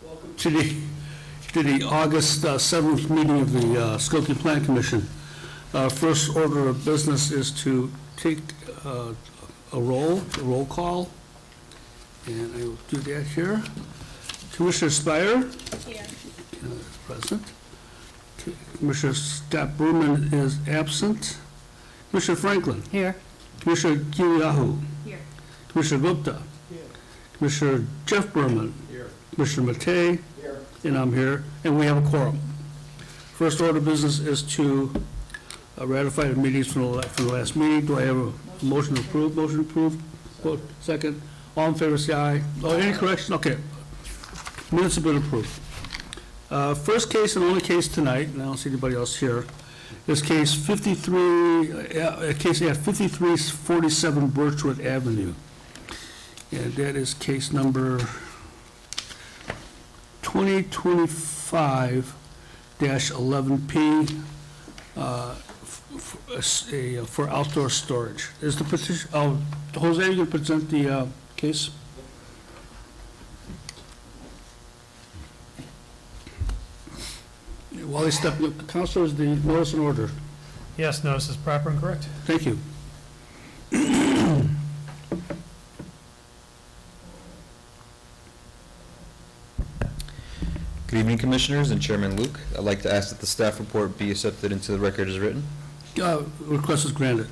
Welcome to the August 7th meeting of the Skokie Plan Commission. First order of business is to take a roll call, and I will do that here. Commissioner Spire? Here. Present. Commissioner Scott Berman is absent. Commissioner Franklin? Here. Commissioner Giliahu? Here. Commissioner Gupta? Here. Commissioner Jeff Berman? Here. Commissioner Matei? Here. And I'm here, and we have a quorum. First order of business is to ratify the meetings from the last meeting. Do I have a motion to approve? Motion approved. Vote second. All in favor, say aye. Oh, any correction? Okay. Minutes have been approved. First case and only case tonight, and I don't see anybody else here, is case 5347 Birchwood Avenue. And that is case number 2025-11P for outdoor storage. Is the petition, Jose, you can present the case? While they step, Counselor, is the notice in order? Yes, notice is proper and correct. Thank you. Good evening, Commissioners and Chairman Luke. I'd like to ask that the staff report be accepted into the record as written. Request is granted.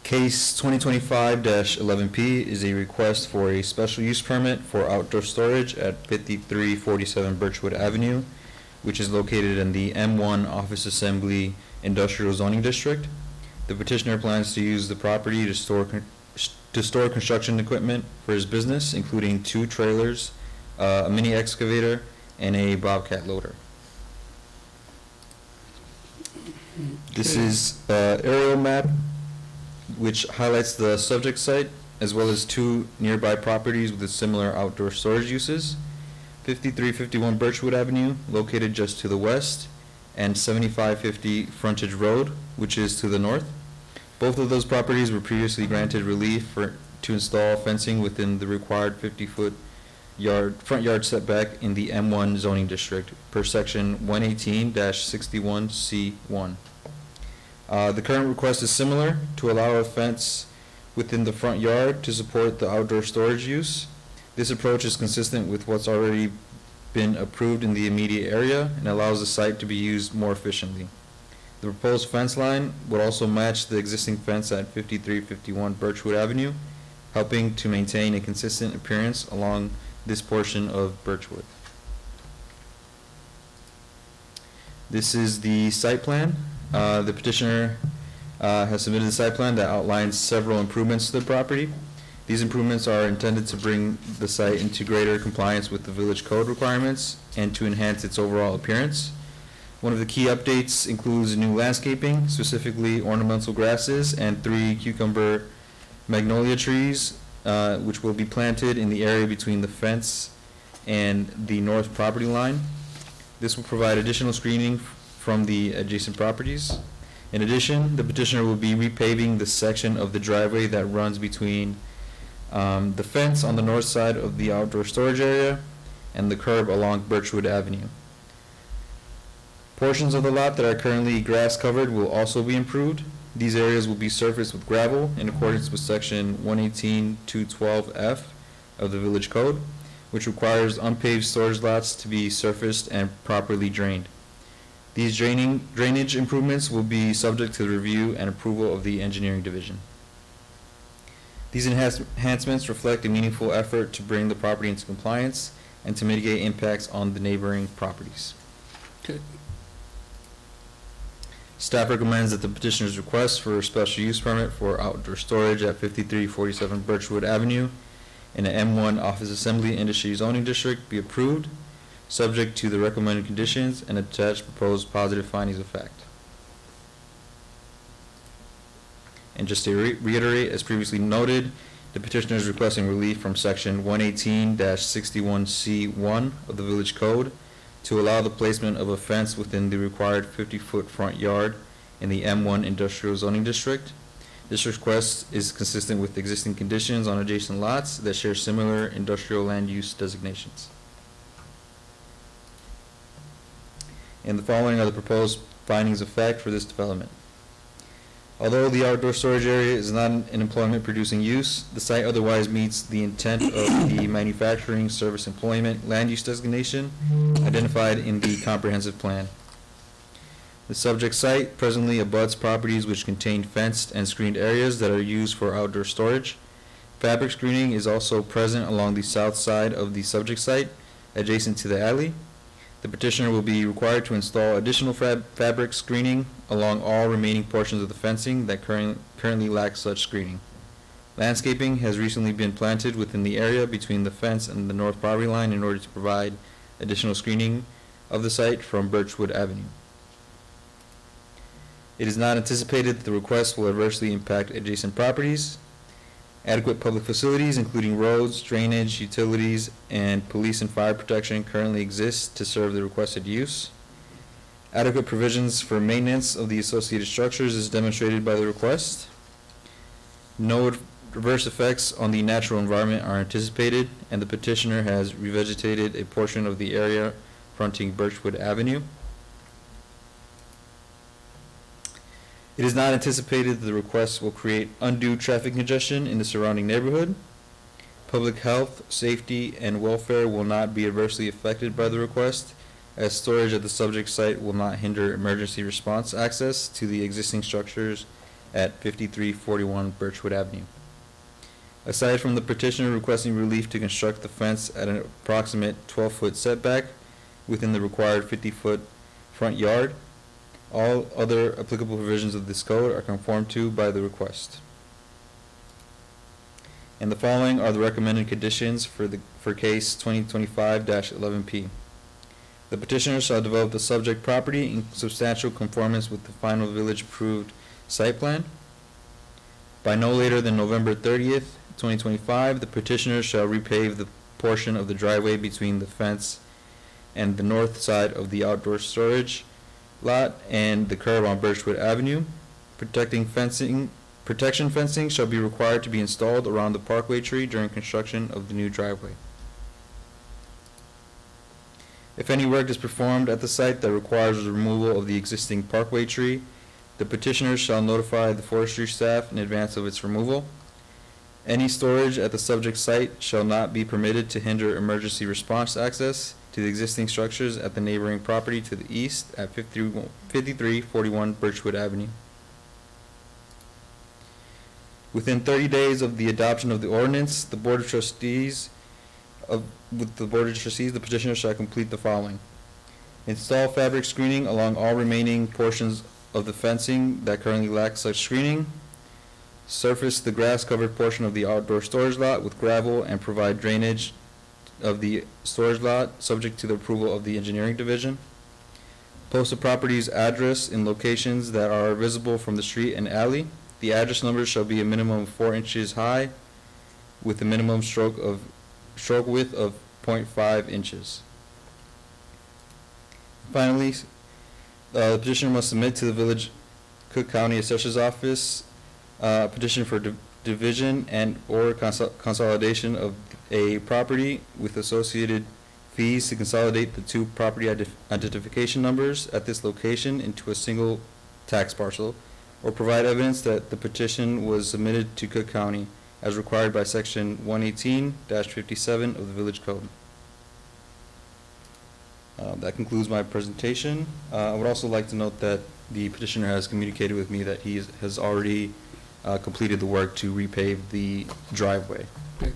Case 2025-11P is a request for a special use permit for outdoor storage at 5347 Birchwood Avenue, which is located in the M1 Office Assembly Industrial Zoning District. The petitioner plans to use the property to store construction equipment for his business, including 2 trailers, a mini excavator, and a bobcat loader. This is an aerial map which highlights the subject site as well as 2 nearby properties with similar outdoor storage uses. 5351 Birchwood Avenue, located just to the west, and 7550 Frontage Road, which is to the north. Both of those properties were previously granted relief to install fencing within the required 50-foot front yard setback in the M1 zoning district per section 118-61C1. The current request is similar, to allow a fence within the front yard to support the outdoor storage use. This approach is consistent with what's already been approved in the immediate area and allows the site to be used more efficiently. The proposed fence line would also match the existing fence at 5351 Birchwood Avenue, helping to maintain a consistent appearance along this portion of Birchwood. This is the site plan. The petitioner has submitted a site plan that outlines several improvements to the property. These improvements are intended to bring the site into greater compliance with the village code requirements and to enhance its overall appearance. One of the key updates includes new landscaping, specifically ornamental grasses and 3 cucumber magnolia trees, which will be planted in the area between the fence and the north property line. This will provide additional screening from the adjacent properties. In addition, the petitioner will be repaving the section of the driveway that runs between the fence on the north side of the outdoor storage area and the curb along Birchwood Avenue. Portions of the lot that are currently grass covered will also be improved. These areas will be surfaced with gravel in accordance with section 118-212F of the village code, which requires unpaved storage lots to be surfaced and properly drained. These drainage improvements will be subject to the review and approval of the engineering division. These enhancements reflect a meaningful effort to bring the property into compliance and to mitigate impacts on the neighboring properties. Okay. Staff recommends that the petitioner's request for a special use permit for outdoor storage at 5347 Birchwood Avenue in the M1 Office Assembly Industry Zoning District be approved, subject to the recommended conditions and attached proposed positive findings of fact. And just to reiterate, as previously noted, the petitioner is requesting relief from section 118-61C1 of the village code to allow the placement of a fence within the required 50-foot front yard in the M1 industrial zoning district. This request is consistent with existing conditions on adjacent lots that share similar industrial land use designations. And the following are the proposed findings of fact for this development. Although the outdoor storage area is not an employment-producing use, the site otherwise meets the intent of the manufacturing service employment land use designation identified in the comprehensive plan. The subject site presently abuts properties which contain fenced and screened areas that are used for outdoor storage. Fabric screening is also present along the south side of the subject site, adjacent to the alley. The petitioner will be required to install additional fabric screening along all remaining portions of the fencing that currently lack such screening. Landscaping has recently been planted within the area between the fence and the north property line in order to provide additional screening of the site from Birchwood Avenue. It is not anticipated that the request will adversely impact adjacent properties. Adequate public facilities, including roads, drainage, utilities, and police and fire protection currently exist to serve the requested use. Adequate provisions for maintenance of the associated structures is demonstrated by the request. No adverse effects on the natural environment are anticipated, and the petitioner has revegetated a portion of the area fronting Birchwood Avenue. It is not anticipated that the request will create undue traffic congestion in the surrounding neighborhood. Public health, safety, and welfare will not be adversely affected by the request, as storage at the subject site will not hinder emergency response access to the existing structures at 5341 Birchwood Avenue. Aside from the petitioner requesting relief to construct the fence at an approximate 12-foot setback within the required 50-foot front yard, all other applicable provisions of this code are conformed to by the request. And the following are the recommended conditions for case 2025-11P. The petitioner shall develop the subject property in substantial conformance with the final village-approved site plan. By no later than November 30th, 2025, the petitioner shall repave the portion of the driveway between the fence and the north side of the outdoor storage lot and the curb on Birchwood Avenue. Protection fencing shall be required to be installed around the parkway tree during construction of the new driveway. If any work is performed at the site that requires the removal of the existing parkway tree, the petitioner shall notify the forestry staff in advance of its removal. Any storage at the subject site shall not be permitted to hinder emergency response access to the existing structures at the neighboring property to the east at 5341 Birchwood Avenue. Within 30 days of the adoption of the ordinance, the Board of Trustees, the petitioner shall complete the following: install fabric screening along all remaining portions of the fencing that currently lack such screening, surface the grass-covered portion of the outdoor storage lot with gravel and provide drainage of the storage lot, subject to the approval of the engineering division. Post the property's address in locations that are visible from the street and alley. The address numbers shall be a minimum of 4 inches high, with a minimum stroke width of 0.5 inches. Finally, the petitioner must submit to the Village Cook County Assessor's Office a petition for division and or consolidation of a property with associated fees to consolidate the two property identification numbers at this location into a single tax parcel, or provide evidence that the petition was submitted to Cook County as required by section 118-57 of the Village Code. That concludes my presentation. I would also like to note that the petitioner has communicated with me that he has already completed the work to repave the driveway. Okay.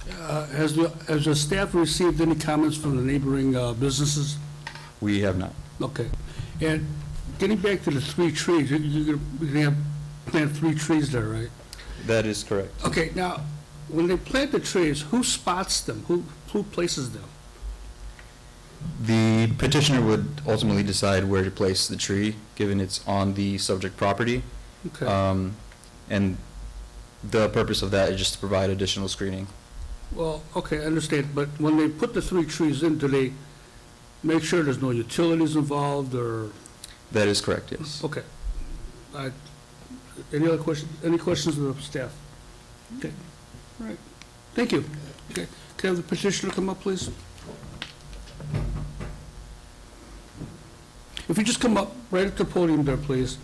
Has the staff received any comments from the neighboring businesses? We have not. Okay. And getting back to the 3 trees, you're going to plant 3 trees there, right? That is correct. Okay, now, when they plant the trees, who spots them? Who places them? The petitioner would ultimately decide where to place the tree, given it's on the subject property. Okay. And the purpose of that is just to provide additional screening. Well, okay, I understand, but when they put the 3 trees in, do they make sure there's no utilities involved, or? That is correct, yes. Okay. Any other questions, any questions of the staff? Okay, all right, thank you. Okay, can I have the petitioner come up, please? If you just come up right at the podium there, please,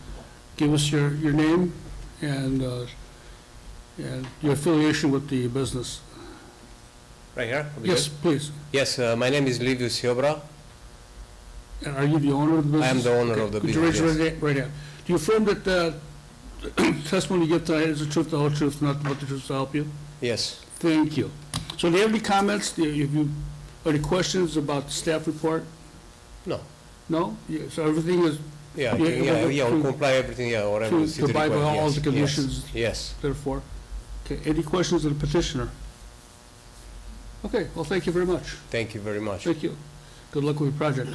give us your name and your affiliation with the business. Right here? Over Yes, here? please. Yes, my name is Liviu Siobra. And are you the owner of the business? I am the owner of the Could you raise business, your right hand? Do you affirm that the testimony you give tonight is the truth, the whole truth, nothing but the truth to help you? Yes. Thank you. So do you have any comments? Do you, have you, any questions about the staff report? No. No? Yeah, so everything is Yeah, Yeah, we'll comply everything, yeah, whatever the to city abide by requires, all yes, the conditions, Yes. therefore? Okay, any questions of the petitioner? Okay, well, thank you very much. Thank you very much. Thank you. Good luck with your project.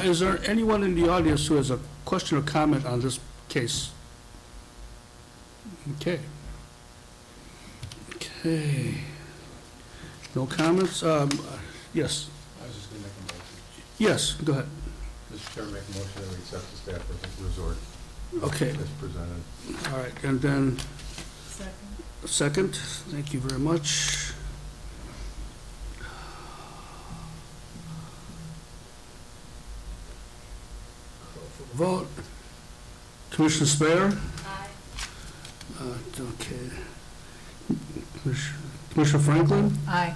Is there anyone in the audience who has a question or comment on this case? Okay. Okay. No comments? Yes. I was just gonna make a motion. Yes, go ahead. Mr. Chairman, make a motion that we accept the staff resort. Okay. As presented. All right, and then second, thank you very much. Vote. Commissioner Spayer? Aye. Okay. Commissioner Franklin? Aye.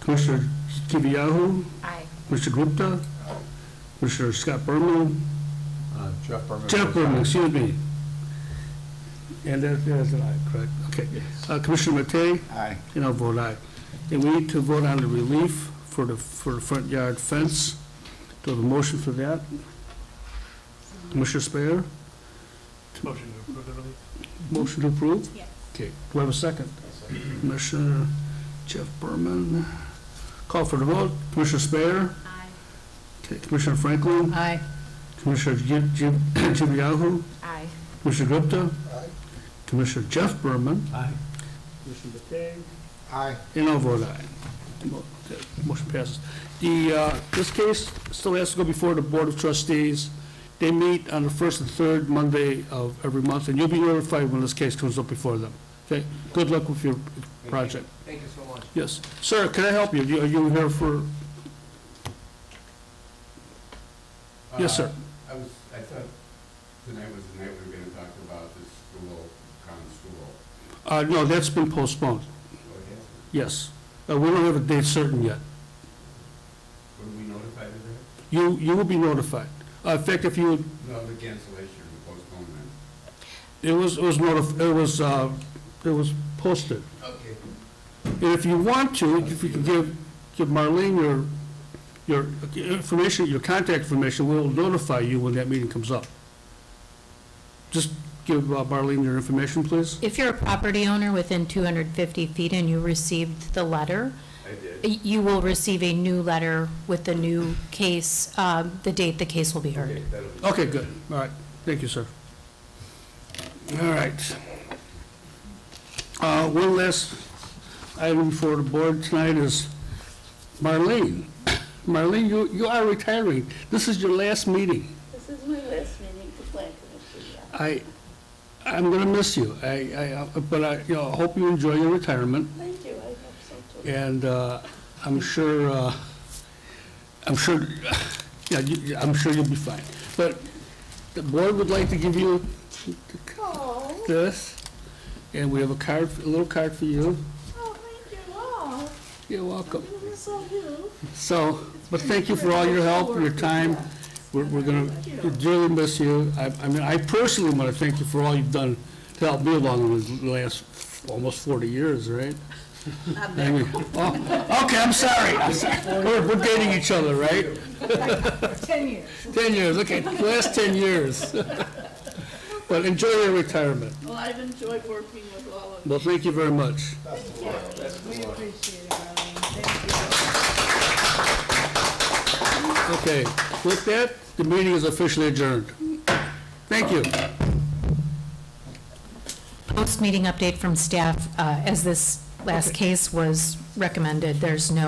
Commissioner Kiviahu? Aye. Commissioner Gupta? Commissioner Scott Berman? Jeff Berman. Jeff Berman, excuse me. And that's an aye, correct? Okay. Commissioner Matei? Aye. And I'll vote aye. And we need to vote on the relief for the front yard fence. Do I have a motion for that? Commissioner Spayer? Motion to approve the relief. Motion to approve? Yes. Okay, do I have a second? Commissioner Jeff Berman. Call for the vote. Commissioner Spayer? Aye. Okay, Commissioner Franklin? Aye. Commissioner Jim Yahoo? Aye. Commissioner Gupta? Aye. Commissioner Jeff Berman? Aye. Commissioner Matei? Aye. And I'll vote aye. Motion passes. This case still has to go before the Board of Trustees. They meet on the first and third Monday of every month, and you'll be notified when this case comes up before them. Okay? Good luck with your project. Thank you so much. Yes. Sir, can I help you? Are you here for? Yes, sir. I thought tonight was the night we were gonna talk about this school, common school. No, that's been postponed. Yes. We don't have a date certain yet. Were we notified of that? You will be notified. In fact, if you, No, the cancellation, the postponement. it was posted. Okay. And if you want to, if you can give Marlene your information, your contact information, we'll notify you when that meeting comes up. Just give Marlene your information, please. If you're a property owner within 250 feet and you received the letter, I did. you will receive a new letter with the new case, the date the case will be heard. Okay, that'll be. Okay, good. All right. Thank you, sir. All right. One last item for the board tonight is Marlene. Marlene, you are retiring. This is your last meeting. This is my last meeting for Plan Commission, yeah. I'm gonna miss you. But I hope you enjoy your retirement. Thank you, I hope so too. And I'm sure, I'm sure you'll be fine. But the board would like to give you Oh, this, and we have a little card for you. oh, thank you, wow. You're welcome. I'm gonna miss all you. So, but thank you for all your help, your time. We're gonna dearly miss you. I mean, I personally want to thank you for all you've done to help me along in the last almost 40 years, right? I mean, okay, I'm sorry. We're dating each other, right? 10 years. 10 years, okay, the last 10 years. But enjoy your retirement. Well, I've enjoyed working with all of you. Well, thank you very much. Thank you. We appreciate it, Marlene. Thank you. Okay, with that, the meeting is officially adjourned. Thank you. Post-meeting update from staff, as this last case was recommended, there's no